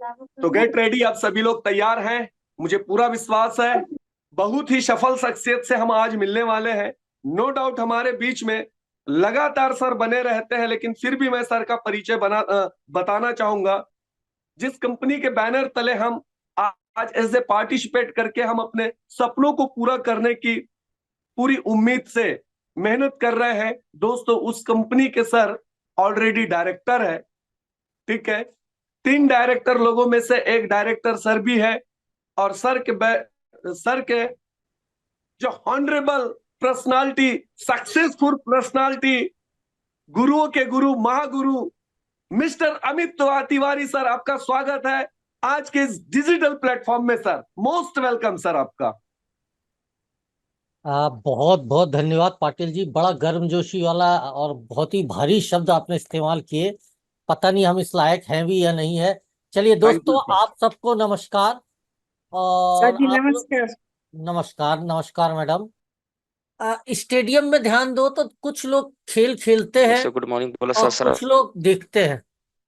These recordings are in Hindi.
तो गेट रेडी, आप सभी लोग तैयार हैं? मुझे पूरा विश्वास है बहुत ही सफल शख्सियत से हम आज मिलने वाले हैं। नो डाउट हमारे बीच में लगातार सर बने रहते हैं, लेकिन फिर भी मैं सर का परिचय बताना चाहूंगा। जिस कंपनी के बैनर तले हम आज एज ए पार्टिसिपेट करके हम अपने सपनों को पूरा करने की पूरी उम्मीद से मेहनत कर रहे हैं दोस्तों, उस कंपनी के सर ऑलरेडी डायरेक्टर है। ठीक है, 3 डायरेक्टर लोगों में से एक डायरेक्टर सर भी है। और सर के जो ऑनरेबल पर्सनालिटी, सक्सेसफुल पर्सनालिटी, गुरुओं के गुरु, महागुरु मिस्टर अमित तिवारी सर, आपका स्वागत है आज के इस डिजिटल प्लेटफॉर्म में। सर मोस्ट वेलकम सर आपका। बहुत बहुत धन्यवाद पाटिल जी। बड़ा गर्मजोशी वाला और बहुत ही भारी शब्द आपने इस्तेमाल किए। पता नहीं हम इस लायक हैं भी या नहीं है। चलिए थैंक यू दोस्तों, सर। आप सबको नमस्कार। सर और जी आप लोग नमस्कार। नमस्कार नमस्कार मैडम। स्टेडियम में ध्यान दो तो कुछ लोग खेल खेलते हैं सर गुड मॉर्निंग बोला और सर। कुछ लोग देखते हैं।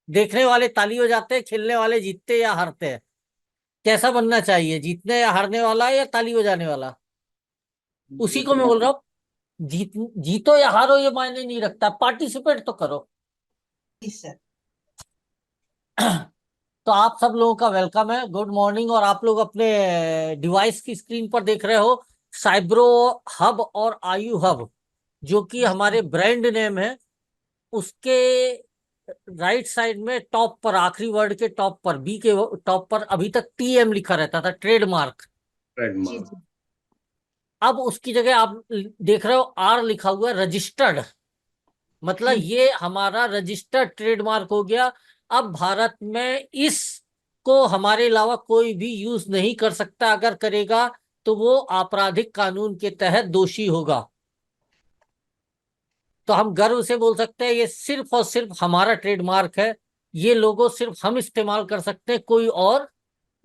देखने वाले ताली हो जाते हैं, खेलने वाले जीतते या हारते हैं। कैसा बनना चाहिए, जीतने या हारने वाला या ताली बजाने वाला? उसी को मैं बोल रहा हूँ। जीत जीतो या हारो ये मायने नहीं रखता, पार्टिसिपेट तो करो। सर तो आप सब लोगों का वेलकम है, गुड मॉर्निंग। और आप लोग अपने डिवाइस की स्क्रीन पर देख रहे हो साइब्रो हब और आयु हब, जो कि हमारे ब्रांड नेम है। उसके राइट साइड में टॉप पर, आखिरी वर्ड के टॉप पर, बी के टॉप पर अभी तक टीएम लिखा रहता था, ट्रेडमार्क। जी जी अब उसकी जगह आप देख रहे हो आर लिखा हुआ है, रजिस्टर्ड। मतलब ये हमारा रजिस्टर्ड ट्रेडमार्क हो गया। अब भारत में इसको हमारे अलावा कोई भी यूज नहीं कर सकता। अगर करेगा तो वो आपराधिक कानून के तहत दोषी होगा। तो हम गर्व से बोल सकते हैं ये सिर्फ और सिर्फ हमारा ट्रेडमार्क है। ये लोगो सिर्फ हम इस्तेमाल कर सकते हैं, कोई और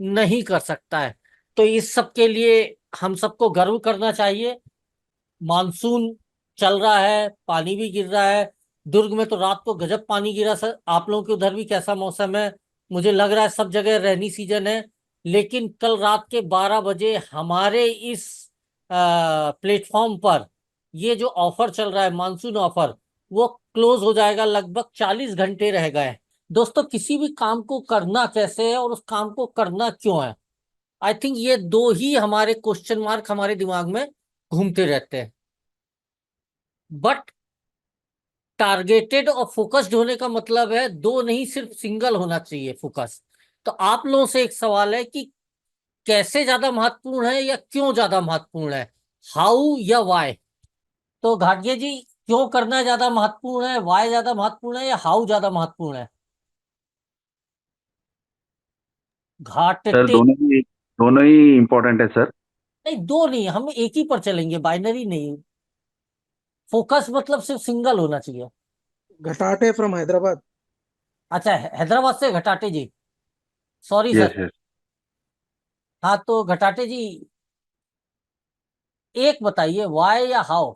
नहीं कर सकता है। तो इस सब के लिए हम सबको गर्व करना चाहिए। मानसून चल रहा है, पानी भी गिर रहा है। दुर्ग में तो रात को गजब पानी गिरा। सर आप लोगों के उधर भी कैसा मौसम है? मुझे लग रहा है सब जगह रेनी सीजन है। लेकिन कल रात के 12 बजे हमारे इस प्लेटफॉर्म पर ये जो ऑफर चल रहा है, मानसून ऑफर, वो क्लोज हो जाएगा। लगभग 40 घंटे रह गए। दोस्तों, किसी भी काम को करना कैसे है और उस काम को करना क्यों है, आई थिंक ये दो ही हमारे क्वेश्चन मार्क हमारे दिमाग में घूमते रहते हैं। बट टारगेटेड और फोकस्ड होने का मतलब है दो नहीं, सिर्फ सिंगल होना चाहिए फोकस। तो आप लोगों से एक सवाल है कि कैसे ज्यादा महत्वपूर्ण है या क्यों ज्यादा महत्वपूर्ण है, हाउ या वाई? तो घाटिया जी, क्यों करना ज्यादा महत्वपूर्ण है, वाई ज्यादा महत्वपूर्ण है या हाउ ज्यादा महत्वपूर्ण है? सर घाटते दोनों ही इम्पोर्टेंट है सर। नहीं, दो नहीं, हम एक ही पर चलेंगे, बाइनरी नहीं। फोकस मतलब सिर्फ सिंगल होना चाहिए। घटाटे फ्रॉम हैदराबाद। अच्छा, हैदराबाद से घटाटे जी, सॉरी यस सर। यस। हाँ तो घटाटे जी, एक बताइए, वाई या हाउ?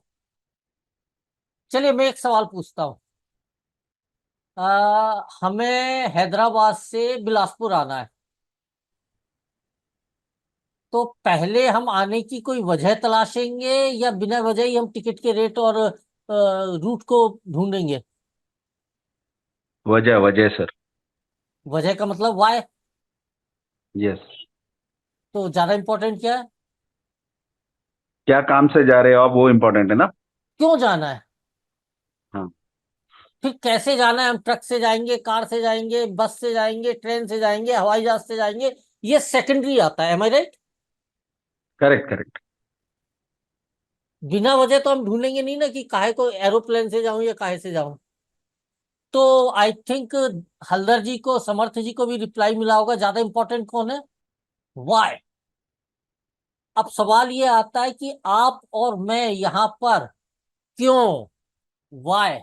चलिए मैं एक सवाल पूछता हूँ। हमें हैदराबाद से बिलासपुर आना है, तो पहले हम आने की कोई वजह तलाशेंगे या बिना वजह ही हम टिकट के रेट और रूट को ढूंढेंगे? वजह वजह सर। वजह का मतलब वाई। यस। तो ज्यादा इंपॉर्टेंट क्या है? क्या काम से जा रहे हो आप, वो इम्पोर्टेंट है ना। क्यों जाना है? हाँ। फिर कैसे जाना है? हम ट्रक से जाएंगे, कार से जाएंगे, बस से जाएंगे, ट्रेन से जाएंगे, हवाई जहाज से जाएंगे, ये सेकेंडरी आता है। एम आई राइट? Correct correct. बिना वजह तो हम ढूंढेंगे नहीं ना कि काहे को एरोप्लेन से जाऊं या काहे से जाऊं। तो आई थिंक हल्दर जी को, समर्थ जी को भी रिप्लाई मिला होगा, ज्यादा इंपॉर्टेंट कौन है, वाई। अब सवाल ये आता है कि आप और मैं यहां पर क्यों, वाई?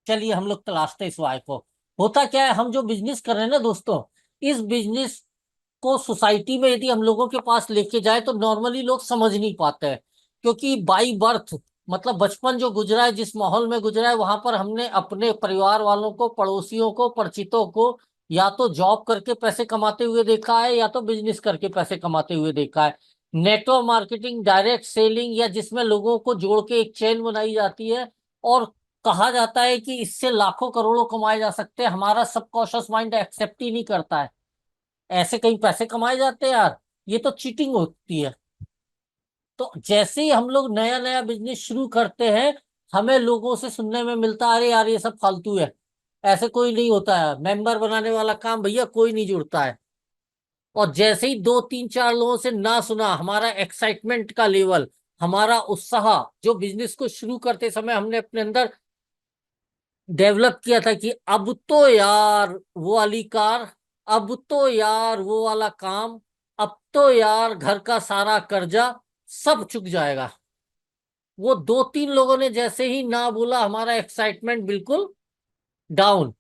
चलिए हम लोग तलाशते हैं इस वाई को। होता क्या है, हम जो बिजनेस कर रहे हैं ना दोस्तों, इस बिजनेस को सोसाइटी में यदि हम लोगों के पास लेके जाए तो नॉर्मली लोग समझ नहीं पाते हैं। क्योंकि बाई बर्थ, मतलब बचपन जो गुजरा है, जिस माहौल में गुजरा है, वहां पर हमने अपने परिवार वालों को, पड़ोसियों को, परिचितों को या तो जॉब करके पैसे कमाते हुए देखा है या तो बिजनेस करके पैसे कमाते हुए देखा है। नेटवर्क मार्केटिंग, डायरेक्ट सेलिंग, या जिसमें लोगों को जोड़ के एक चेन बनाई जाती है और कहा जाता है कि इससे लाखों करोड़ों कमाए जा सकते हैं, हमारा सबकॉन्शियस माइंड एक्सेप्ट ही नहीं करता है। ऐसे कहीं पैसे कमाए जाते हैं यार, ये तो चीटिंग होती है। तो जैसे ही हम लोग नया नया बिजनेस शुरू करते हैं, हमें लोगों से सुनने में मिलता है, अरे यार ये सब फालतू है, ऐसे कोई नहीं होता है, मेंबर बनाने वाला काम भैया कोई नहीं जुड़ता है। और जैसे ही 2 3 4 लोगों से ना सुना, हमारा एक्साइटमेंट का लेवल, हमारा उत्साह जो बिजनेस को शुरू करते समय हमने अपने अंदर डेवलप किया था कि अब तो यार वो वाली कार, अब तो यार वो वाला काम, अब तो यार घर का सारा कर्जा सब चुक जाएगा, वो 2 3 लोगों ने जैसे ही ना बोला, हमारा एक्साइटमेंट बिल्कुल डाउन।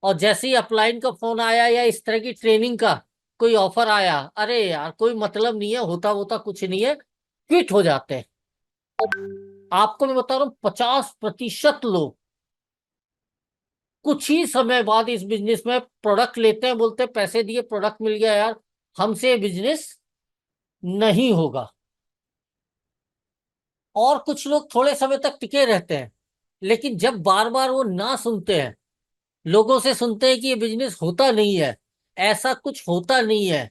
और जैसे ही अपलाइन का फोन आया या इस तरह की ट्रेनिंग का कोई ऑफर आया, अरे यार कोई मतलब नहीं है, होता होता कुछ नहीं है, क्विट हो जाते हैं। आपको मैं बता रहा हूँ 50% लोग कुछ ही समय बाद इस बिजनेस में प्रोडक्ट लेते हैं, बोलते हैं पैसे दिए प्रोडक्ट मिल गया यार, हमसे बिजनेस नहीं होगा। और कुछ लोग थोड़े समय तक टिके रहते हैं, लेकिन जब बार बार वो ना सुनते हैं, लोगों से सुनते हैं कि ये बिजनेस होता नहीं है, ऐसा कुछ होता नहीं है,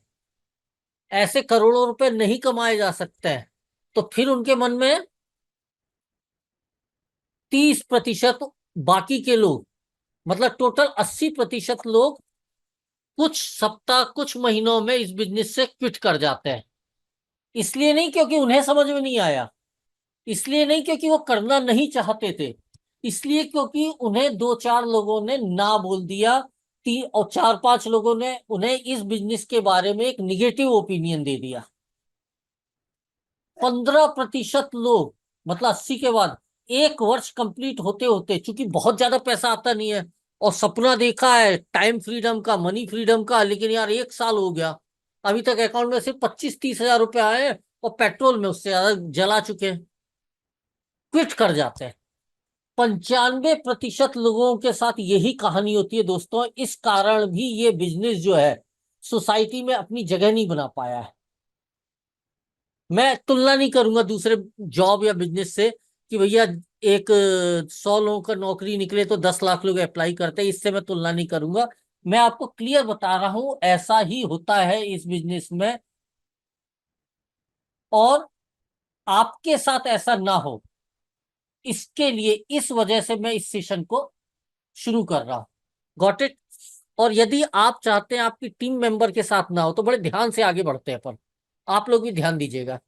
ऐसे करोड़ों रुपए नहीं कमाए जा सकते हैं, तो फिर उनके मन में 30% बाकी के लोग, मतलब टोटल 80% लोग कुछ सप्ताह कुछ महीनों में इस बिजनेस से क्विट कर जाते हैं। इसलिए नहीं क्योंकि उन्हें समझ में नहीं आया, इसलिए नहीं क्योंकि वो करना नहीं चाहते थे, इसलिए क्योंकि उन्हें 2 4 लोगों ने ना बोल दिया, 3 और 4 5 लोगों ने उन्हें इस बिजनेस के बारे में एक निगेटिव ओपिनियन दे दिया। 15% लोग, मतलब 80 के बाद 1 वर्ष कंप्लीट होते होते, चूंकि बहुत ज्यादा पैसा आता नहीं है और सपना देखा है टाइम फ्रीडम का, मनी फ्रीडम का, लेकिन यार 1 साल हो गया, अभी तक अकाउंट में सिर्फ 25 30 हजार रुपए आए हैं और पेट्रोल में उससे ज्यादा जला चुके हैं, क्विट कर जाते हैं। 95% लोगों के साथ यही कहानी होती है दोस्तों। इस कारण भी ये बिजनेस जो है सोसाइटी में अपनी जगह नहीं बना पाया है। मैं तुलना नहीं करूंगा दूसरे जॉब या बिजनेस से कि भैया एक 100 लोगों का नौकरी निकले तो 10 लाख लोग अप्लाई करते हैं, इससे मैं तुलना नहीं करूंगा। मैं आपको क्लियर बता रहा हूं ऐसा ही होता है इस बिजनेस में, और आपके साथ ऐसा ना हो, इसके लिए इस वजह से मैं इस सेशन को शुरू कर रहा हूं। Got it? और यदि आप चाहते हैं आपकी टीम मेंबर के साथ ना हो, तो बड़े ध्यान से आगे बढ़ते हैं अपन, आप लोग भी ध्यान दीजिएगा।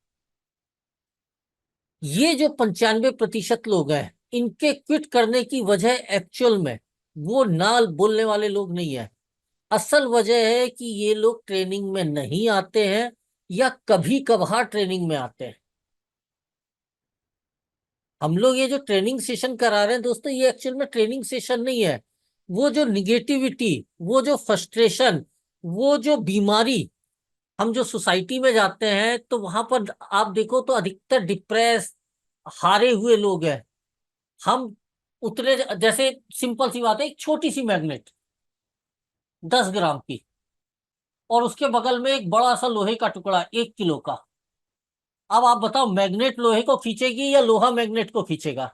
ये जो 95% लोग हैं, इनके क्विट करने की वजह एक्चुअल में वो ना बोलने वाले लोग नहीं है। असल वजह है कि ये लोग ट्रेनिंग में नहीं आते हैं या कभी कभार ट्रेनिंग में आते हैं। हम लोग ये जो ट्रेनिंग सेशन करा रहे हैं दोस्तों, ये एक्चुअल में ट्रेनिंग सेशन नहीं है। वो जो निगेटिविटी, वो जो फ्रस्ट्रेशन, वो जो बीमारी, हम जो सोसाइटी में जाते हैं तो वहां पर आप देखो तो अधिकतर डिप्रेस, हारे हुए लोग हैं। हम उतने, जैसे सिंपल सी बात है, एक छोटी सी मैग्नेट 10 ग्राम की, और उसके बगल में एक बड़ा सा लोहे का टुकड़ा 1 किलो का। अब आप बताओ, मैग्नेट लोहे को खींचेगी या लोहा मैग्नेट को खींचेगा?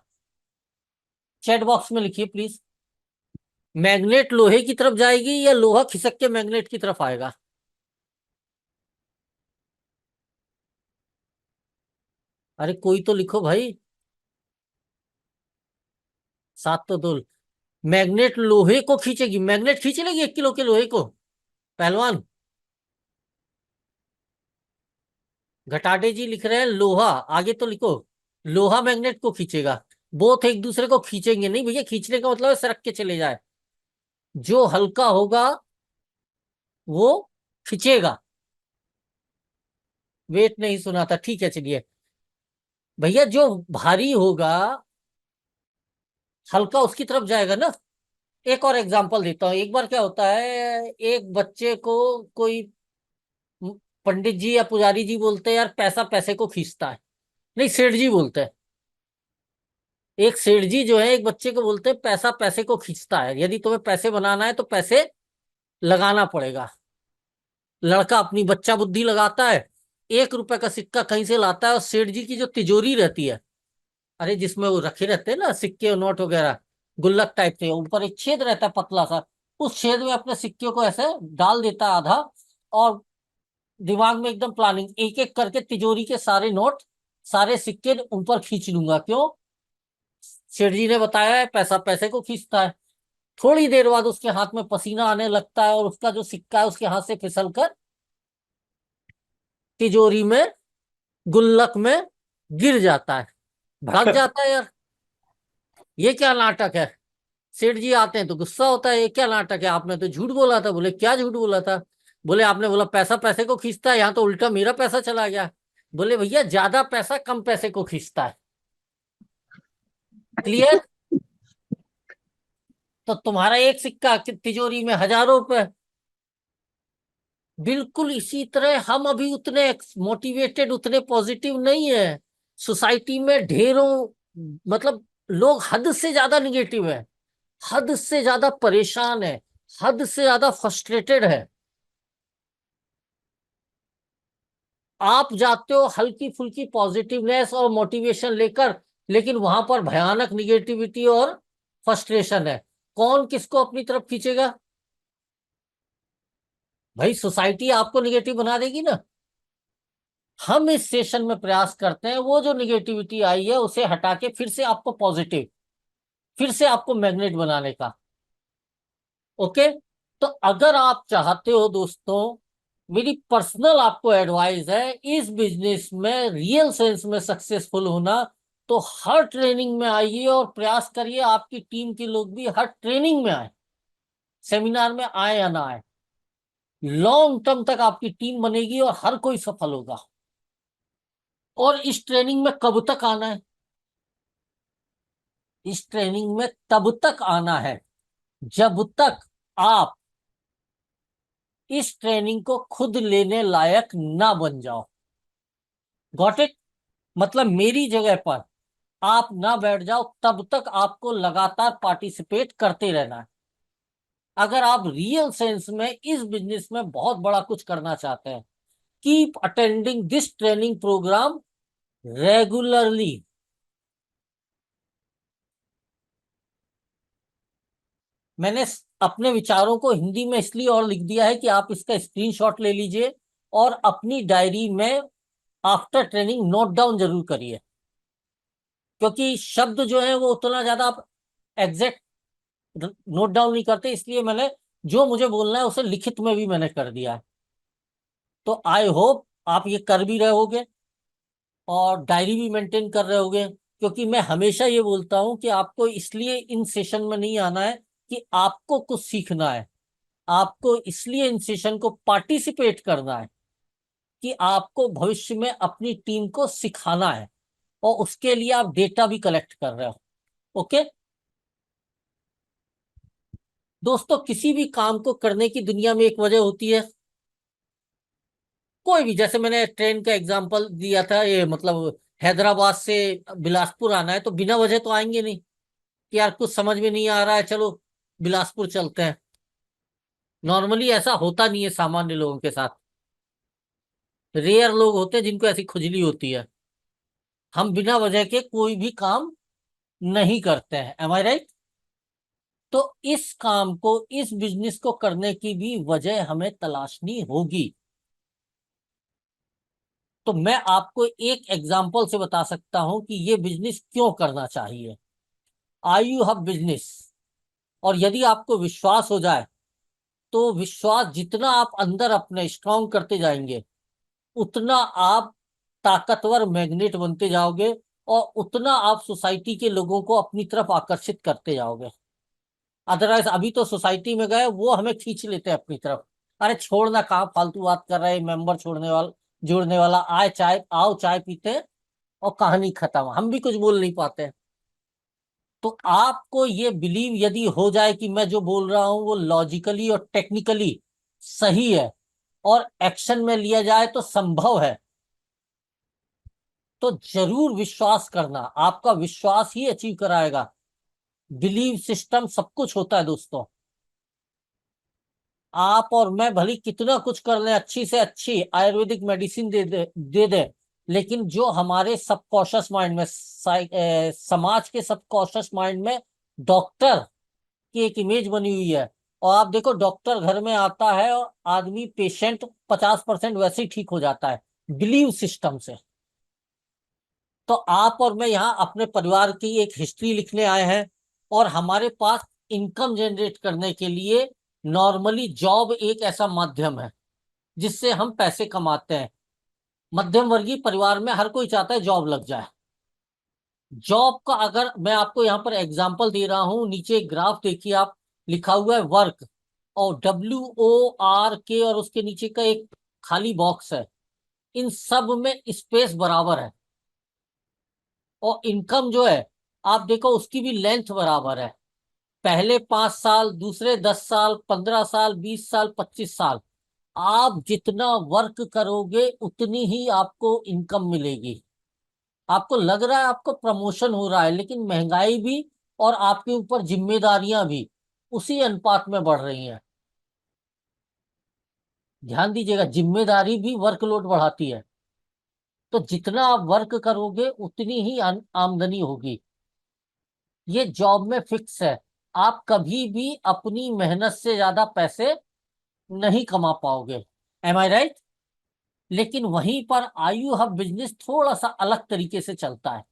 चैट बॉक्स में लिखिए प्लीज। मैग्नेट लोहे की तरफ जाएगी या लोहा खिसक के मैग्नेट की तरफ आएगा? अरे कोई तो लिखो भाई, 7 तो 2। मैग्नेट लोहे को खींचेगी, मैग्नेट खींच लेगी 1 किलो के लोहे को पहलवान? घटाटे जी लिख रहे हैं लोहा, आगे तो लिखो लोहा मैग्नेट को खींचेगा। बोथ एक दूसरे को खींचेंगे नहीं भैया, खींचने का मतलब है सरक के चले जाए। जो हल्का होगा वो खींचेगा। वेट नहीं सुना था, ठीक है चलिए भैया, जो भारी होगा हल्का उसकी तरफ जाएगा ना। एक और एग्जांपल देता हूँ। एक बार क्या होता है, एक बच्चे को कोई पंडित जी या पुजारी जी बोलते हैं यार पैसा पैसे को खींचता है, नहीं सेठ जी बोलते हैं, एक सेठ जी जो है एक बच्चे को बोलते हैं पैसा पैसे को खींचता है, यदि तुम्हें पैसे बनाना है तो पैसे लगाना पड़ेगा। लड़का अपनी बच्चा बुद्धि लगाता है, 1 रुपए का सिक्का कहीं से लाता है, और सेठ जी की जो तिजोरी रहती है, अरे जिसमें वो रखे रहते हैं ना सिक्के और नोट वगैरह, गुल्लक टाइप से, ऊपर एक छेद रहता है पतला सा, उस छेद में अपने सिक्के को ऐसे डाल देता है आधा, और दिमाग में एकदम प्लानिंग, एक एक करके तिजोरी के सारे नोट, सारे सिक्के ऊपर खींच लूंगा। क्यों? सेठ जी ने बताया है, पैसा पैसे को खींचता है। थोड़ी देर बाद उसके हाथ में पसीना आने लगता है, और उसका जो सिक्का है उसके हाथ से फिसल कर तिजोरी में, गुल्लक में गिर जाता है। भड़क जाता है, यार ये क्या नाटक है। सेठ जी आते हैं तो गुस्सा होता है, ये क्या नाटक है, आपने तो झूठ बोला था। बोले क्या झूठ बोला था? बोले आपने बोला पैसा पैसे को खींचता है, यहाँ तो उल्टा मेरा पैसा चला गया। बोले भैया ज्यादा पैसा कम पैसे को खींचता है। क्लियर? तो तुम्हारा एक सिक्का तिजोरी में हजारों रुपए। बिल्कुल इसी तरह हम अभी उतने मोटिवेटेड, उतने पॉजिटिव नहीं है। सोसाइटी में ढेरों, मतलब लोग हद से ज्यादा निगेटिव है, हद से ज्यादा परेशान है, हद से ज्यादा फ्रस्ट्रेटेड है। आप जाते हो हल्की फुल्की पॉजिटिवनेस और मोटिवेशन लेकर, लेकिन वहां पर भयानक निगेटिविटी और फ्रस्ट्रेशन है। कौन किसको अपनी तरफ खींचेगा? भाई सोसाइटी आपको निगेटिव बना देगी ना। हम इस सेशन में प्रयास करते हैं वो जो निगेटिविटी आई है उसे हटा के फिर से आपको पॉजिटिव, फिर से आपको मैग्नेट बनाने का। ओके? तो अगर आप चाहते हो दोस्तों, मेरी पर्सनल आपको एडवाइस है, इस बिजनेस में रियल सेंस में सक्सेसफुल होना, तो हर ट्रेनिंग में आइए और प्रयास करिए आपकी टीम के लोग भी हर ट्रेनिंग में आए, सेमिनार में आए या ना आए। लॉन्ग टर्म तक आपकी टीम बनेगी और हर कोई सफल होगा। और इस ट्रेनिंग में कब तक आना है? इस ट्रेनिंग में तब तक आना है जब तक आप इस ट्रेनिंग को खुद लेने लायक ना बन जाओ। Got it? मतलब मेरी जगह पर आप ना बैठ जाओ, तब तक आपको लगातार पार्टिसिपेट करते रहना है। अगर आप रियल सेंस में इस बिजनेस में बहुत बड़ा कुछ करना चाहते हैं, keep attending this training programme regularly. मैंने अपने विचारों को हिंदी में इसलिए और लिख दिया है कि आप इसका स्क्रीनशॉट ले लीजिए और अपनी डायरी में आफ्टर ट्रेनिंग नोट डाउन जरूर करिए, क्योंकि शब्द जो है वो उतना ज्यादा आप एग्जैक्ट नोट डाउन नहीं करते, इसलिए मैंने जो मुझे बोलना है उसे लिखित में भी मैंने कर दिया है। तो आई होप आप ये कर भी रहे होगे और डायरी भी मेंटेन कर रहे होगे, क्योंकि मैं हमेशा ये बोलता हूं कि आपको इसलिए इन सेशन में नहीं आना है कि आपको कुछ सीखना है, आपको इसलिए इन सेशन को पार्टिसिपेट करना है कि आपको भविष्य में अपनी टीम को सिखाना है, और उसके लिए आप डेटा भी कलेक्ट कर रहे हो। ओके दोस्तों, किसी भी काम को करने की दुनिया में एक वजह होती है। कोई भी, जैसे मैंने ट्रेन का एग्जांपल दिया था, ये मतलब हैदराबाद से बिलासपुर आना है तो बिना वजह तो आएंगे नहीं कि यार कुछ समझ में नहीं आ रहा है, चलो बिलासपुर चलते हैं। नॉर्मली ऐसा होता नहीं है सामान्य लोगों के साथ। रेयर लोग होते हैं जिनको ऐसी खुजली होती है। हम बिना वजह के कोई भी काम नहीं करते हैं। एम आई राइट? तो इस काम को, इस बिजनेस को करने की भी वजह हमें तलाशनी होगी। तो मैं आपको एक एग्जांपल से बता सकता हूं कि ये बिजनेस क्यों करना चाहिए। आई यू हैव बिजनेस, और यदि आपको विश्वास हो जाए तो विश्वास जितना आप अंदर अपने स्ट्रांग करते जाएंगे, उतना आप ताकतवर मैग्नेट बनते जाओगे, और उतना आप सोसाइटी के लोगों को अपनी तरफ आकर्षित करते जाओगे। अदरवाइज अभी तो सोसाइटी में गए वो हमें खींच लेते हैं अपनी तरफ। अरे छोड़ना, कहाँ फालतू बात कर रहे हैं, मेंबर छोड़ने वाला जोड़ने वाला, आए चाय आओ चाय पीते हैं और कहानी खत्म, हम भी कुछ बोल नहीं पाते। तो आपको ये बिलीव यदि हो जाए कि मैं जो बोल रहा हूं वो लॉजिकली और टेक्निकली सही है और एक्शन में लिया जाए तो संभव है, तो जरूर विश्वास करना। आपका विश्वास ही अचीव कराएगा। बिलीव सिस्टम सब कुछ होता है दोस्तों। आप और मैं भले कितना कुछ कर लें, अच्छी से अच्छी आयुर्वेदिक मेडिसिन दे दे, लेकिन जो हमारे सबकॉन्शियस माइंड में समाज के सबकॉन्शियस माइंड में डॉक्टर की एक इमेज बनी हुई है। और आप देखो, डॉक्टर घर में आता है और आदमी पेशेंट 50% वैसे ही ठीक हो जाता है बिलीव सिस्टम से। तो आप और मैं यहाँ अपने परिवार की एक हिस्ट्री लिखने आए हैं, और हमारे पास इनकम जनरेट करने के लिए नॉर्मली जॉब एक ऐसा माध्यम है जिससे हम पैसे कमाते हैं। मध्यम वर्गीय परिवार में हर कोई चाहता है जॉब लग जाए। जॉब का अगर मैं आपको यहाँ पर एग्जांपल दे रहा हूँ, नीचे एक ग्राफ देखिए आप, लिखा हुआ है वर्क, और WORK, और उसके नीचे का एक खाली बॉक्स है। इन सब में स्पेस बराबर है, और इनकम जो है आप देखो उसकी भी लेंथ बराबर है। पहले 5 साल, दूसरे 10 साल, 15 साल, 20 साल, 25 साल। आप जितना वर्क करोगे उतनी ही आपको इनकम मिलेगी। आपको लग रहा है आपको प्रमोशन हो रहा है, लेकिन महंगाई भी और आपके ऊपर जिम्मेदारियां भी उसी अनुपात में बढ़ रही हैं। ध्यान दीजिएगा, जिम्मेदारी भी वर्कलोड बढ़ाती है। तो जितना आप वर्क करोगे उतनी ही आमदनी होगी। ये जॉब में फिक्स है। आप कभी भी अपनी मेहनत से ज्यादा पैसे नहीं कमा पाओगे। एम आई राइट? लेकिन वहीं पर आयु हब बिजनेस थोड़ा सा अलग तरीके से चलता है।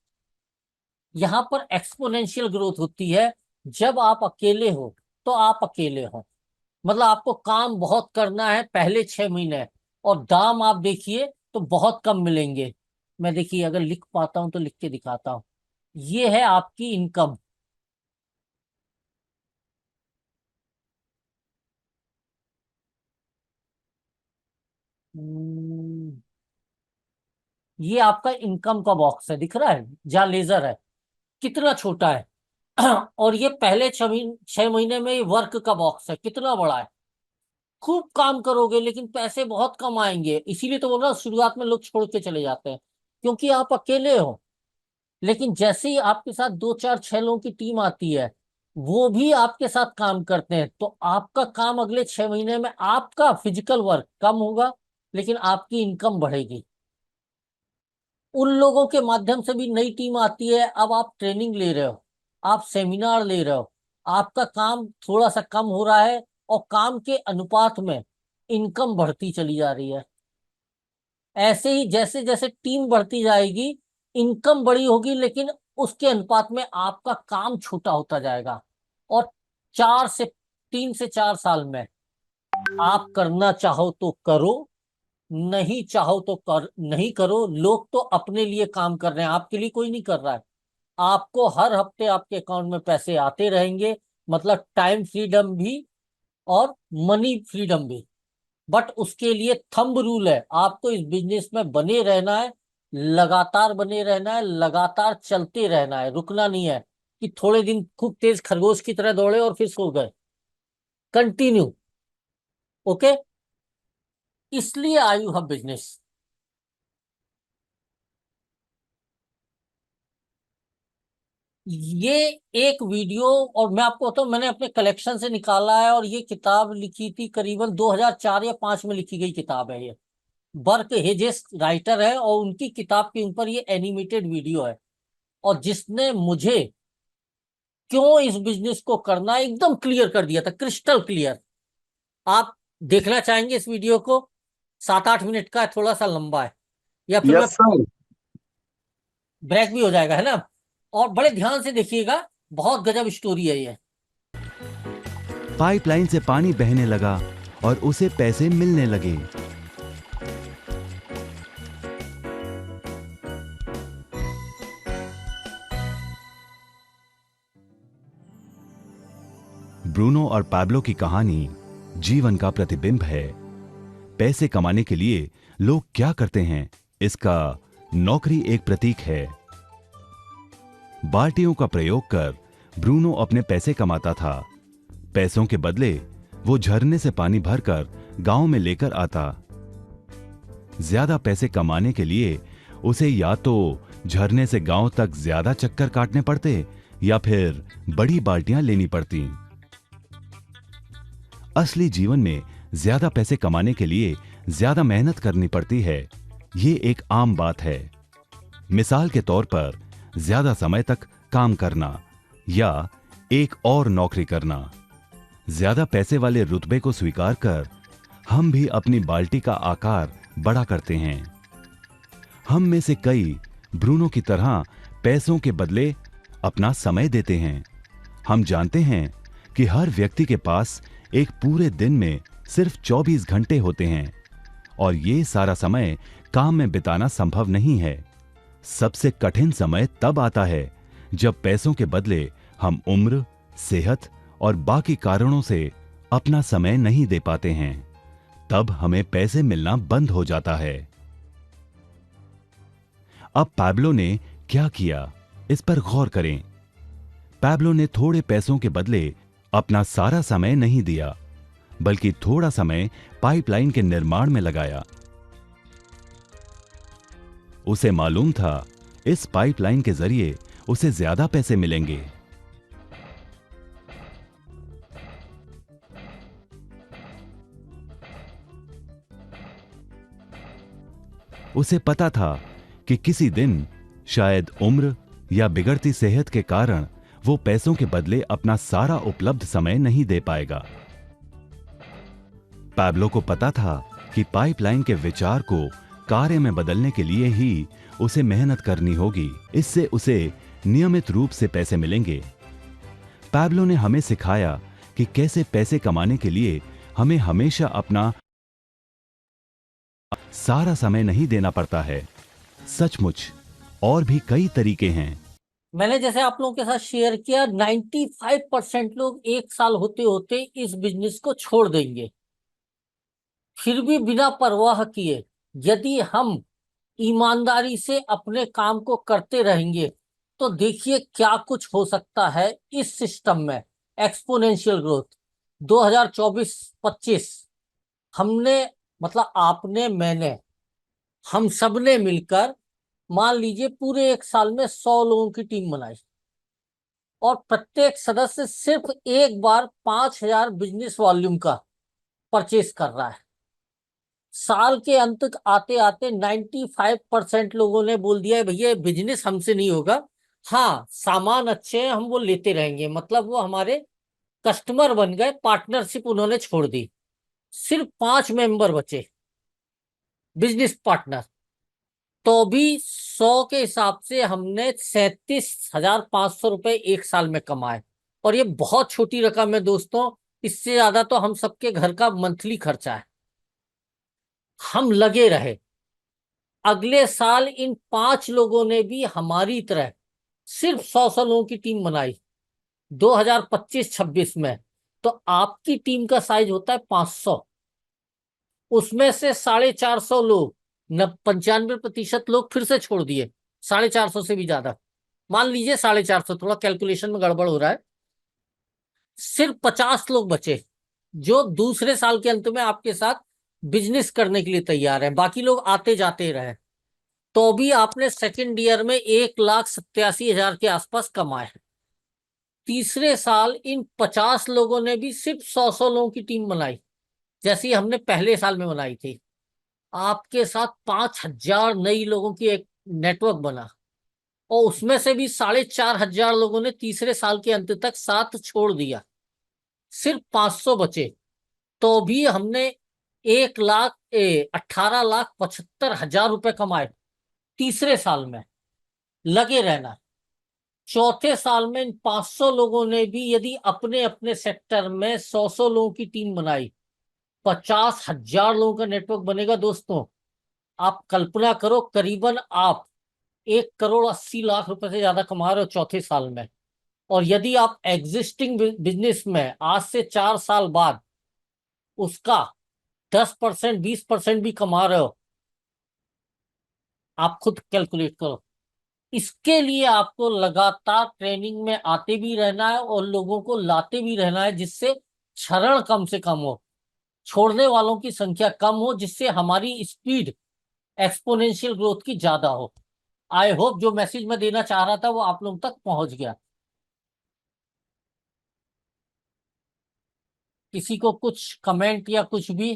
यहां पर एक्सपोनेंशियल ग्रोथ होती है। जब आप अकेले हो तो आप अकेले हो, मतलब आपको काम बहुत करना है पहले 6 महीने, और दाम आप देखिए तो बहुत कम मिलेंगे। मैं देखिए अगर लिख पाता हूं तो लिख के दिखाता हूं। ये है आपकी इनकम। ये आपका इनकम का बॉक्स है, दिख रहा है जहाँ लेजर है, कितना छोटा है। और ये पहले 6 महीने में ये वर्क का बॉक्स है, कितना बड़ा है। खूब काम करोगे लेकिन पैसे बहुत कम आएंगे। इसीलिए तो बोल रहा हूं, शुरुआत में लोग छोड़ के चले जाते हैं क्योंकि आप अकेले हो। लेकिन जैसे ही आपके साथ 2 4 6 लोगों की टीम आती है, वो भी आपके साथ काम करते हैं, तो आपका काम अगले 6 महीने में, आपका फिजिकल वर्क कम होगा लेकिन आपकी इनकम बढ़ेगी। उन लोगों के माध्यम से भी नई टीम आती है। अब आप ट्रेनिंग ले रहे हो, आप सेमिनार ले रहे हो, आपका काम थोड़ा सा कम हो रहा है, और काम के अनुपात में इनकम बढ़ती चली जा रही है। ऐसे ही जैसे जैसे टीम बढ़ती जाएगी, इनकम बड़ी होगी, लेकिन उसके अनुपात में आपका काम छोटा होता जाएगा। और 3 से 4 साल में आप करना चाहो तो करो, नहीं चाहो तो नहीं करो। लोग तो अपने लिए काम कर रहे हैं, आपके लिए कोई नहीं कर रहा है। आपको हर हफ्ते आपके अकाउंट में पैसे आते रहेंगे, मतलब टाइम फ्रीडम भी और मनी फ्रीडम भी। बट उसके लिए थंब रूल है, आपको इस बिजनेस में बने रहना है, लगातार बने रहना है, लगातार चलते रहना है, रुकना नहीं है कि थोड़े दिन खूब तेज खरगोश की तरह दौड़े और फिर सो गए। कंटिन्यू। ओके? इसलिए आयु हब बिजनेस। ये एक वीडियो, और मैं आपको बताऊं, मैंने अपने कलेक्शन से निकाला है, और ये किताब लिखी थी करीबन 2004 या 5 में लिखी गई किताब है ये। बर्क हेजेस राइटर है, और उनकी किताब के ऊपर ये एनिमेटेड वीडियो है। और जिसने मुझे क्यों इस बिजनेस को करना है एकदम क्लियर कर दिया था, क्रिस्टल क्लियर। आप देखना चाहेंगे इस वीडियो को? 7 8 मिनट का है, थोड़ा सा लंबा है, या फिर मैं यस सर। ब्रेक भी हो जाएगा, है ना? और बड़े ध्यान से देखिएगा, बहुत गजब स्टोरी है ये। पाइपलाइन से पानी बहने लगा और उसे पैसे मिलने लगे। ब्रूनो और पाब्लो की कहानी जीवन का प्रतिबिंब है। पैसे कमाने के लिए लोग क्या करते हैं, इसका नौकरी एक प्रतीक है। बाल्टियों का प्रयोग कर ब्रूनो अपने पैसे कमाता था। पैसों के बदले वो झरने से पानी भरकर गांव में लेकर आता। ज्यादा पैसे कमाने के लिए उसे या तो झरने से गांव तक ज्यादा चक्कर काटने पड़ते या फिर बड़ी बाल्टियां लेनी पड़ती। असली जीवन में ज्यादा पैसे कमाने के लिए ज्यादा मेहनत करनी पड़ती है, ये एक आम बात है। मिसाल के तौर पर ज्यादा समय तक काम करना या एक और नौकरी करना। ज्यादा पैसे वाले रुतबे को स्वीकार कर हम भी अपनी बाल्टी का आकार बड़ा करते हैं। हम में से कई ब्रूनो की तरह पैसों के बदले अपना समय देते हैं। हम जानते हैं कि हर व्यक्ति के पास एक पूरे दिन में सिर्फ 24 घंटे होते हैं और ये सारा समय काम में बिताना संभव नहीं है। सबसे कठिन समय तब आता है जब पैसों के बदले हम उम्र, सेहत और बाकी कारणों से अपना समय नहीं दे पाते हैं। तब हमें पैसे मिलना बंद हो जाता है। अब पैब्लो ने क्या किया, इस पर गौर करें। पैब्लो ने थोड़े पैसों के बदले अपना सारा समय नहीं दिया, बल्कि थोड़ा समय पाइपलाइन के निर्माण में लगाया। उसे मालूम था इस पाइपलाइन के जरिए उसे ज्यादा पैसे मिलेंगे। उसे पता था कि किसी दिन शायद उम्र या बिगड़ती सेहत के कारण वो पैसों के बदले अपना सारा उपलब्ध समय नहीं दे पाएगा। पैब्लो को पता था कि पाइपलाइन के विचार को कार्य में बदलने के लिए ही उसे मेहनत करनी होगी। इससे उसे नियमित रूप से पैसे मिलेंगे। पैब्लो ने हमें सिखाया कि कैसे पैसे कमाने के लिए हमें हमेशा अपना सारा समय नहीं देना पड़ता है। सचमुच और भी कई तरीके हैं। मैंने जैसे आप लोगों के साथ शेयर किया, 95% लोग एक साल होते होते इस बिजनेस को छोड़ देंगे। फिर भी बिना परवाह किए यदि हम ईमानदारी से अपने काम को करते रहेंगे तो देखिए क्या कुछ हो सकता है इस सिस्टम में। एक्सपोनेंशियल ग्रोथ 2024-25 हमने, मतलब आपने, मैंने, हम सब ने मिलकर मान लीजिए पूरे एक साल में 100 लोगों की टीम बनाई और प्रत्येक सदस्य सिर्फ एक बार 5,000 बिजनेस वॉल्यूम का परचेस कर रहा है। साल के अंत तक आते आते 95% लोगों ने बोल दिया है भैया बिजनेस हमसे नहीं होगा। हाँ, सामान अच्छे हैं, हम वो लेते रहेंगे, मतलब वो हमारे कस्टमर बन गए, पार्टनरशिप उन्होंने छोड़ दी। सिर्फ 5 मेंबर बचे बिजनेस पार्टनर। तो भी 100 के हिसाब से हमने 37,500 रुपए एक साल में कमाए। और ये बहुत छोटी रकम है दोस्तों, इससे ज्यादा तो हम सबके घर का मंथली खर्चा है। हम लगे रहे। अगले साल इन 5 लोगों ने भी हमारी तरह सिर्फ 100 लोगों की टीम बनाई 2025-26 में। तो आपकी टीम का साइज होता है 500, उसमें से 450 लोग, 95% लोग फिर से छोड़ दिए। 450 से भी ज्यादा, मान लीजिए 450, थोड़ा कैलकुलेशन में गड़बड़ हो रहा है। सिर्फ 50 लोग बचे जो दूसरे साल के अंत में आपके साथ बिजनेस करने के लिए तैयार है। बाकी लोग आते जाते रहे। तो भी आपने सेकेंड ईयर में 1,87,000 के आसपास कमाए। तीसरे साल इन 50 लोगों ने भी सिर्फ 100 लोगों की टीम बनाई जैसी हमने पहले साल में बनाई थी। आपके साथ 5,000 नई लोगों की एक नेटवर्क बना और उसमें से भी 4,500 लोगों ने तीसरे साल के अंत तक साथ छोड़ दिया। सिर्फ 500 बचे। तो भी हमने 18,75,000 रुपए कमाए तीसरे साल में। लगे रहना। चौथे साल में इन 500 लोगों ने भी यदि अपने अपने सेक्टर में 100 लोगों की टीम बनाई, 50,000 लोगों का नेटवर्क बनेगा दोस्तों। आप कल्पना करो, करीबन आप 1,80,00,000 रुपए से ज्यादा कमा रहे हो चौथे साल में। और यदि आप एग्जिस्टिंग बिजनेस में आज से 4 साल बाद उसका 10%, 20% भी कमा रहे हो, आप खुद कैलकुलेट करो। इसके लिए आपको लगातार ट्रेनिंग में आते भी रहना है और लोगों को लाते भी रहना है, जिससे क्षरण कम से कम हो, छोड़ने वालों की संख्या कम हो, जिससे हमारी स्पीड एक्सपोनेंशियल ग्रोथ की ज्यादा हो। आई होप जो मैसेज मैं देना चाह रहा था वो आप लोगों तक पहुंच गया। किसी को कुछ कमेंट या कुछ भी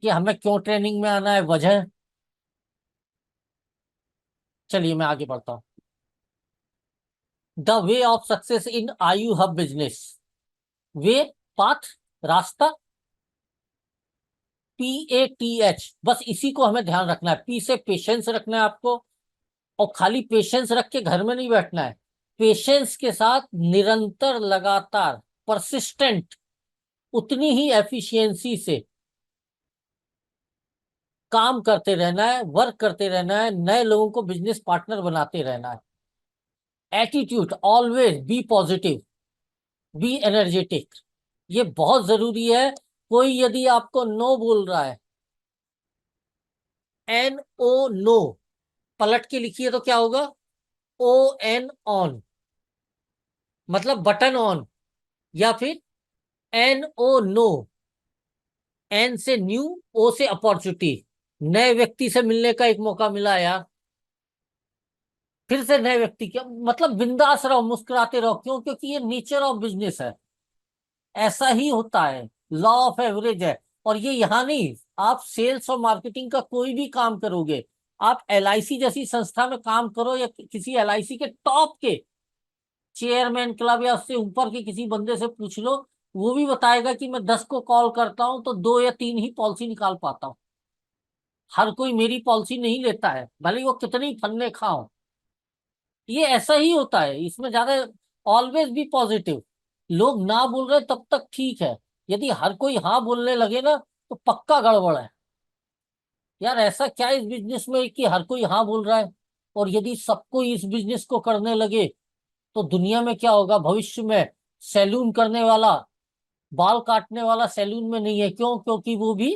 कि हमें क्यों ट्रेनिंग में आना है, वजह? चलिए मैं आगे बढ़ता हूं। The way of success in आयु हब बिजनेस। वे, पाथ, रास्ता, PATH, बस इसी को हमें ध्यान रखना है। P से पेशेंस रखना है आपको, और खाली पेशेंस रख के घर में नहीं बैठना है। पेशेंस के साथ निरंतर, लगातार, परसिस्टेंट, उतनी ही एफिशिएंसी से काम करते रहना है, वर्क करते रहना है, नए लोगों को बिजनेस पार्टनर बनाते रहना है। Attitude, always be positive, be energetic, ये बहुत जरूरी है। कोई यदि आपको नो बोल रहा है, NO, नो, पलट के लिखिए तो क्या होगा? ON, ऑन, मतलब बटन ऑन, या फिर NO, नो, N से न्यू, O से अपॉर्चुनिटी। नए व्यक्ति से मिलने का एक मौका मिला यार, फिर से नए व्यक्ति के, मतलब बिंदास रहो, मुस्कुराते रहो। क्यों? क्योंकि ये नेचर ऑफ बिजनेस है, ऐसा ही होता है, लॉ ऑफ एवरेज है। और ये यहाँ नहीं, आप सेल्स और मार्केटिंग का कोई भी काम करोगे, आप LIC जैसी संस्था में काम करो, या किसी LIC के टॉप के चेयरमैन क्लब या उससे ऊपर के किसी बंदे से पूछ लो, वो भी बताएगा कि मैं 10 को कॉल करता हूं तो 2 या 3 ही पॉलिसी निकाल पाता हूं। हर कोई मेरी पॉलिसी नहीं लेता है, भले ही वो कितनी फन्ने खाओ। ये ऐसा ही होता है, इसमें ज्यादा, ऑलवेज बी पॉजिटिव। लोग ना बोल रहे तब तक ठीक है, यदि हर कोई हाँ बोलने लगे ना तो पक्का गड़बड़ है। यार ऐसा क्या इस बिजनेस में कि हर कोई हाँ बोल रहा है? और यदि सबको इस बिजनेस को करने लगे तो दुनिया में क्या होगा भविष्य में? सैलून करने वाला, बाल काटने वाला सैलून में नहीं है। क्यों? क्योंकि वो भी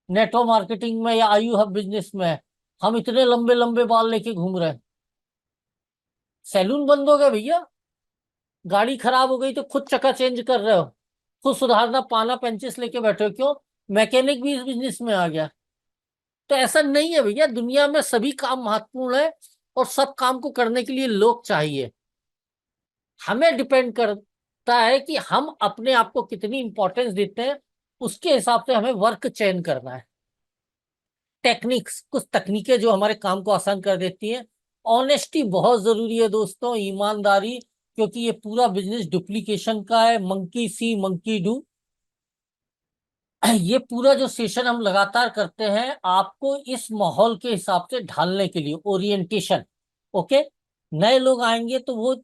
नेटवर्क मार्केटिंग में या आयु हब बिजनेस में है। हम इतने लंबे लंबे बाल लेके घूम रहे हैं, सैलून बंद हो गया भैया। गाड़ी खराब हो गई तो खुद चक्का चेंज कर रहे हो, खुद सुधारना पाना पेंचिस लेके बैठे हो। क्यों? मैकेनिक भी इस बिजनेस में आ गया। तो ऐसा नहीं है भैया, दुनिया में सभी काम महत्वपूर्ण है, और सब काम को करने के लिए लोग चाहिए। हमें डिपेंड करता है कि हम अपने आप को कितनी इंपॉर्टेंस देते हैं, उसके हिसाब से हमें वर्क चयन करना है। टेक्निक्स, कुछ तकनीकें जो हमारे काम को आसान कर देती हैं। ऑनेस्टी बहुत जरूरी है दोस्तों, ईमानदारी, क्योंकि ये पूरा बिजनेस डुप्लीकेशन का है। Monkey C monkey do. ये पूरा जो सेशन हम लगातार करते हैं, आपको इस माहौल के हिसाब से ढालने के लिए, ओरिएंटेशन। ओके, नए लोग आएंगे तो वो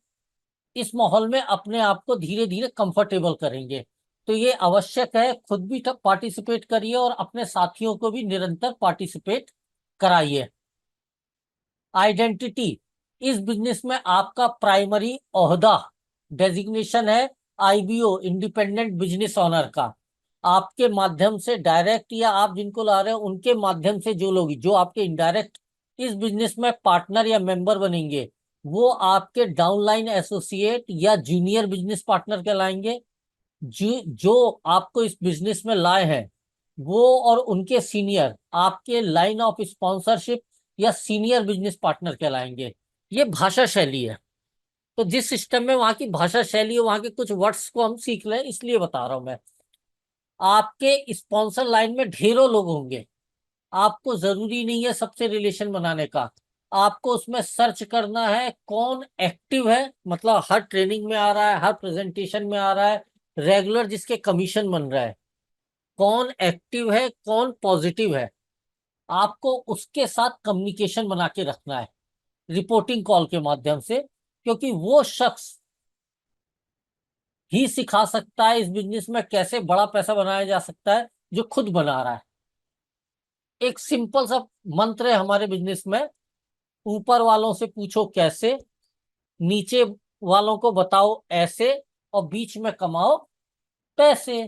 इस माहौल में अपने आप को धीरे धीरे कंफर्टेबल करेंगे। तो ये आवश्यक है, खुद भी पार्टिसिपेट करिए और अपने साथियों को भी निरंतर पार्टिसिपेट कराइए। आइडेंटिटी, इस बिजनेस में आपका प्राइमरी ओहदा, डेजिग्नेशन है IBO, इंडिपेंडेंट बिजनेस ओनर का। आपके माध्यम से डायरेक्ट, या आप जिनको ला रहे हो उनके माध्यम से जो लोग, जो आपके इनडायरेक्ट इस बिजनेस में पार्टनर या मेंबर बनेंगे, वो आपके डाउनलाइन एसोसिएट या जूनियर बिजनेस पार्टनर कहलाएंगे। जो आपको इस बिजनेस में लाए हैं, वो और उनके सीनियर आपके लाइन ऑफ स्पॉन्सरशिप या सीनियर बिजनेस पार्टनर कहलाएंगे। ये भाषा शैली है। तो जिस सिस्टम में वहां की भाषा शैली है, वहां के कुछ वर्ड्स को हम सीख लें, इसलिए बता रहा हूं मैं। आपके स्पॉन्सर लाइन में ढेरों लोग होंगे, आपको जरूरी नहीं है सबसे रिलेशन बनाने का। आपको उसमें सर्च करना है कौन एक्टिव है, मतलब हर ट्रेनिंग में आ रहा है, हर प्रेजेंटेशन में आ रहा है, रेगुलर जिसके कमीशन बन रहा है। कौन एक्टिव है, कौन पॉजिटिव है, आपको उसके साथ कम्युनिकेशन बना के रखना है, रिपोर्टिंग कॉल के माध्यम से। क्योंकि वो शख्स ही सिखा सकता है इस बिजनेस में कैसे बड़ा पैसा बनाया जा सकता है, जो खुद बना रहा है। एक सिंपल सा मंत्र है हमारे बिजनेस में, ऊपर वालों से पूछो कैसे, नीचे वालों को बताओ ऐसे, और बीच में कमाओ पैसे।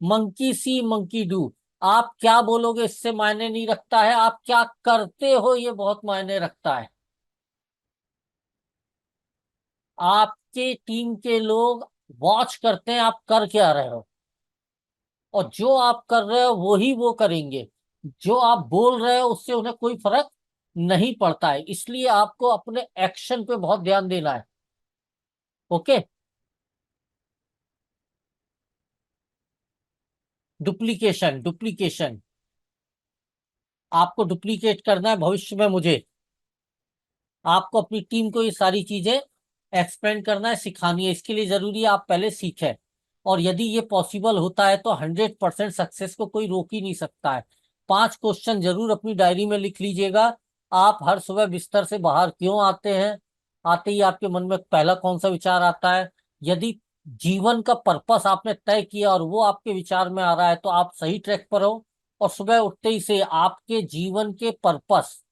Monkey C monkey do. आप क्या बोलोगे इससे मायने नहीं रखता है, आप क्या करते हो ये बहुत मायने रखता है। आपके टीम के लोग वॉच करते हैं आप कर क्या रहे हो, और जो आप कर रहे हो वही वो करेंगे। जो आप बोल रहे हो उससे उन्हें कोई फर्क नहीं पड़ता है, इसलिए आपको अपने एक्शन पे बहुत ध्यान देना है। ओके। डुप्लीकेशन, डुप्लीकेशन, आपको डुप्लीकेट करना है भविष्य में मुझे। आपको अपनी टीम को ये सारी चीजें एक्सप्लेन करना है, सिखानी है। इसके लिए जरूरी है आप पहले सीखें, और यदि ये पॉसिबल होता है तो 100% सक्सेस को कोई रोक ही नहीं सकता है। 5 क्वेश्चन जरूर अपनी डायरी में लिख लीजिएगा। आप हर सुबह बिस्तर से बाहर क्यों आते हैं? आते ही आपके मन में पहला कौन सा विचार आता है? यदि जीवन का पर्पस आपने तय किया और वो आपके विचार में आ रहा है तो आप सही ट्रैक पर हो। और सुबह उठते ही से आपके जीवन के पर्पस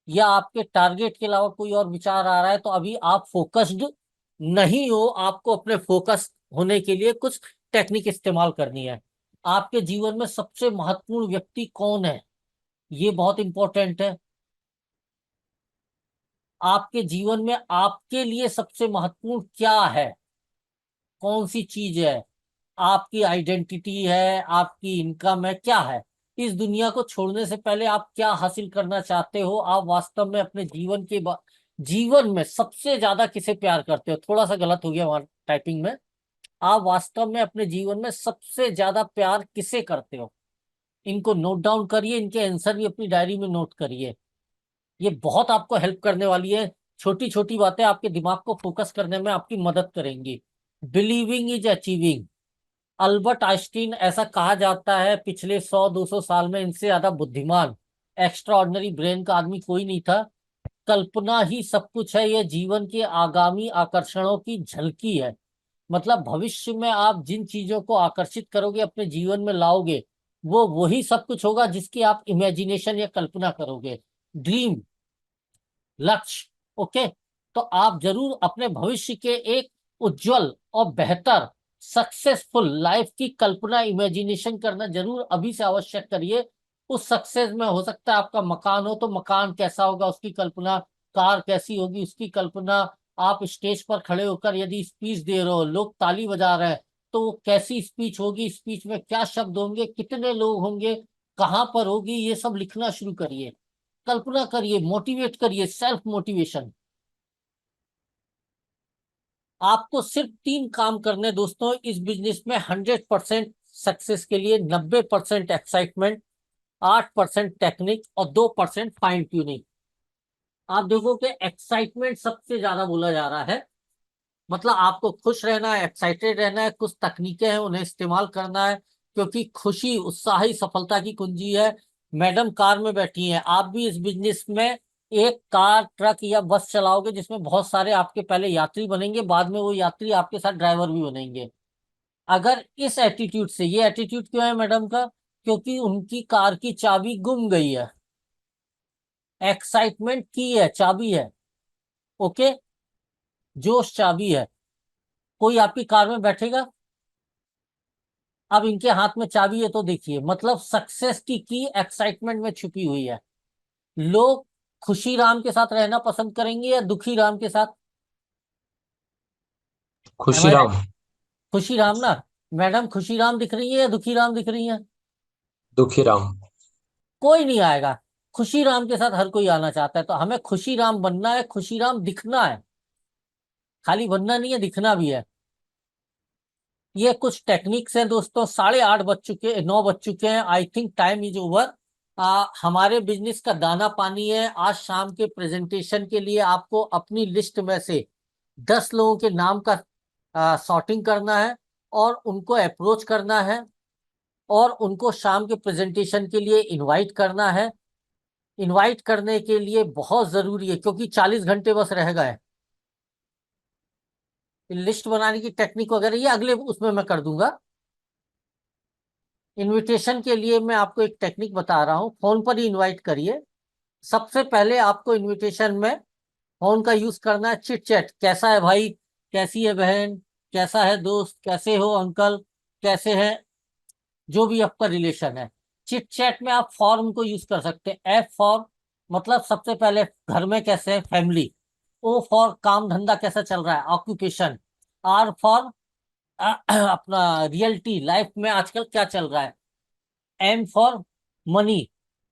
या आपके टारगेट के अलावा कोई और विचार आ रहा है तो अभी आप फोकस्ड नहीं हो। आपको अपने फोकस होने के लिए कुछ टेक्निक इस्तेमाल करनी है। आपके जीवन में सबसे महत्वपूर्ण व्यक्ति कौन है, ये बहुत इंपॉर्टेंट है। आपके जीवन में आपके लिए सबसे महत्वपूर्ण क्या है, कौन सी चीज है? आपकी आइडेंटिटी है, आपकी इनकम है, क्या है? इस दुनिया को छोड़ने से पहले आप क्या हासिल करना चाहते हो? आप वास्तव में अपने जीवन में सबसे ज्यादा किसे प्यार करते हो? थोड़ा सा गलत हो गया वहां टाइपिंग में। आप वास्तव में अपने जीवन में सबसे ज्यादा प्यार किसे करते हो? इनको नोट डाउन करिए, इनके आंसर भी अपनी डायरी में नोट करिए। ये बहुत आपको हेल्प करने वाली है। छोटी छोटी बातें आपके दिमाग को फोकस करने में आपकी मदद करेंगी। Believing is achieving. Albert Einstein, ऐसा कहा जाता है पिछले 100-200 साल में इनसे ज्यादा बुद्धिमान, एक्स्ट्रा ऑर्डिनरी ब्रेन का आदमी कोई नहीं था। कल्पना ही सब कुछ है, यह जीवन के आगामी आकर्षणों की झलकी है। मतलब भविष्य में आप जिन चीजों को आकर्षित करोगे, अपने जीवन में लाओगे, वो वही सब कुछ होगा जिसकी आप इमेजिनेशन या कल्पना करोगे। ड्रीम, लक्ष्य। ओके। तो आप जरूर अपने भविष्य के एक उज्जवल और बेहतर सक्सेसफुल लाइफ की कल्पना, इमेजिनेशन करना जरूर अभी से आवश्यक करिए। उस सक्सेस में हो सकता है आपका मकान हो तो मकान कैसा होगा उसकी कल्पना, कार कैसी होगी उसकी कल्पना। आप स्टेज पर खड़े होकर यदि स्पीच दे रहे हो, लोग ताली बजा रहे हैं, तो वो कैसी स्पीच होगी, स्पीच में क्या शब्द होंगे, कितने लोग होंगे, कहाँ पर होगी, ये सब लिखना शुरू करिए। कल्पना करिए, मोटिवेट करिए, सेल्फ मोटिवेशन। आपको सिर्फ 3 काम करने दोस्तों इस बिजनेस में 100% सक्सेस के लिए। 90% एक्साइटमेंट, 8% टेक्निक और 2% फाइन ट्यूनिंग। आप देखो कि एक्साइटमेंट सबसे ज्यादा बोला जा रहा है। मतलब आपको खुश रहना है, एक्साइटेड रहना है। कुछ तकनीकें हैं उन्हें इस्तेमाल करना है, क्योंकि खुशी, उत्साह ही सफलता की कुंजी है। मैडम कार में बैठी हैं, आप भी इस बिजनेस में एक कार, ट्रक या बस चलाओगे जिसमें बहुत सारे आपके पहले यात्री बनेंगे, बाद में वो यात्री आपके साथ ड्राइवर भी बनेंगे। अगर इस एटीट्यूड से, ये एटीट्यूड क्यों है मैडम का? क्योंकि उनकी कार की चाबी गुम गई है। एक्साइटमेंट की है, चाबी है। ओके। जोश चाबी है। कोई आपकी कार में बैठेगा, अब इनके हाथ में चाबी है तो देखिए, मतलब सक्सेस की एक्साइटमेंट में छुपी हुई है। लोग खुशी राम के साथ रहना पसंद करेंगे या दुखी राम के साथ? Am I right? खुशीराम। खुशी राम ना। मैडम खुशी राम दिख रही है या दुखी राम दिख रही है? दुखीराम। कोई नहीं आएगा। खुशी राम के साथ हर कोई आना चाहता है, तो हमें खुशी राम बनना है, खुशी राम दिखना है। खाली बनना नहीं है, दिखना भी है। ये कुछ टेक्निक्स हैं दोस्तों। 8:30 बज चुके, 9 बज चुके हैं। I think time is over. हमारे बिजनेस का दाना पानी है। आज शाम के प्रेजेंटेशन के लिए आपको अपनी लिस्ट में से 10 लोगों के नाम का सॉर्टिंग करना है और उनको अप्रोच करना है और उनको शाम के प्रेजेंटेशन के लिए इनवाइट करना है। इनवाइट करने के लिए बहुत जरूरी है, क्योंकि 40 घंटे बस रह गए। लिस्ट बनाने की टेक्निक वगैरह ये अगले उसमें मैं कर दूंगा। इनविटेशन के लिए मैं आपको एक टेक्निक बता रहा हूँ, फोन पर ही इनवाइट करिए। सबसे पहले आपको इनविटेशन में फोन का यूज करना है। चिट चैट, कैसा है भाई, कैसी है बहन, कैसा है दोस्त, कैसे हो अंकल, कैसे है, जो भी आपका रिलेशन है। चिट चैट में आप फॉर्म को यूज कर सकते हैं। एफ फॉर मतलब सबसे पहले घर में कैसे है, फैमिली। ओ फॉर काम धंधा कैसा चल रहा है, ऑक्यूपेशन। आर फॉर अपना रियलिटी, लाइफ में आजकल क्या चल रहा है। एम फॉर मनी,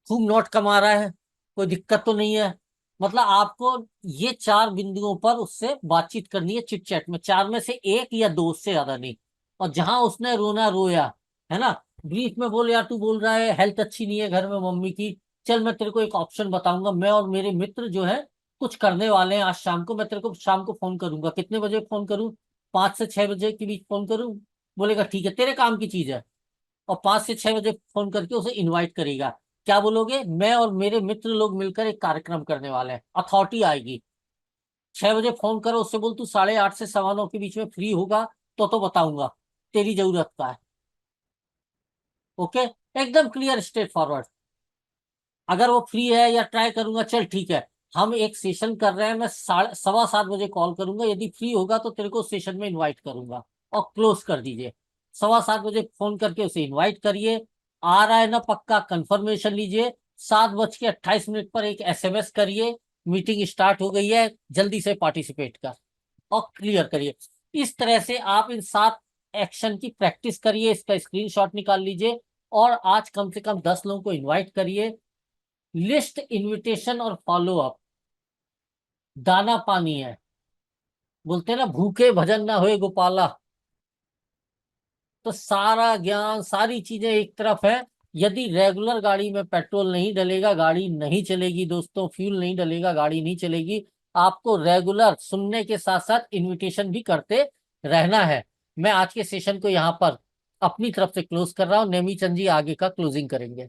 खूब नोट कमा रहा है, कोई दिक्कत तो नहीं है। मतलब आपको ये 4 बिंदुओं पर उससे बातचीत करनी है, चिट चैट में, 4 में से 1 या 2 से ज्यादा नहीं। और जहां उसने रोना रोया, है ना, ब्रीफ में बोल, यार तू बोल रहा है हेल्थ अच्छी नहीं है घर में मम्मी की, चल मैं तेरे को एक ऑप्शन बताऊंगा, मैं और मेरे मित्र जो है कुछ करने वाले हैं आज शाम को, मैं तेरे को शाम को फोन करूंगा। कितने बजे फोन करूं? 5 से 6 बजे के बीच फोन करूं? बोलेगा ठीक है, तेरे काम की चीज है। और 5 से 6 बजे फोन करके उसे इनवाइट करेगा। क्या बोलोगे? मैं और मेरे मित्र लोग मिलकर एक कार्यक्रम करने वाले हैं, अथॉरिटी आएगी। 6 बजे फोन करो, उससे बोल तू 8:30 से 9:15 के बीच में फ्री होगा तो बताऊंगा तेरी जरूरत का है। ओके, एकदम क्लियर, स्ट्रेट फॉरवर्ड। अगर वो फ्री है या ट्राई करूंगा, चल ठीक है, हम एक सेशन कर रहे हैं, मैं 7:15 बजे कॉल करूंगा, यदि फ्री होगा तो तेरे को सेशन में इनवाइट करूंगा। और क्लोज कर दीजिए। 7:15 बजे फोन करके उसे इनवाइट करिए। आ रहा है ना पक्का, कंफर्मेशन लीजिए। 7:28 पर एक एसएमएस करिए, मीटिंग स्टार्ट हो गई है, जल्दी से पार्टिसिपेट कर, और क्लियर करिए। इस तरह से आप इन 7 एक्शन की प्रैक्टिस करिए, इसका स्क्रीनशॉट निकाल लीजिए, और आज कम से कम 10 लोगों को इनवाइट करिए। लिस्ट, इनविटेशन और फॉलो अप दाना पानी है। बोलते हैं ना, भूखे भजन ना होए गोपाला। तो सारा ज्ञान, सारी चीजें एक तरफ है। यदि रेगुलर गाड़ी में पेट्रोल नहीं डलेगा, गाड़ी नहीं चलेगी दोस्तों, फ्यूल नहीं डलेगा, गाड़ी नहीं चलेगी। आपको रेगुलर सुनने के साथ साथ इनविटेशन भी करते रहना है। मैं आज के सेशन को यहाँ पर अपनी तरफ से क्लोज कर रहा हूँ। नेमी चंद जी आगे का क्लोजिंग करेंगे।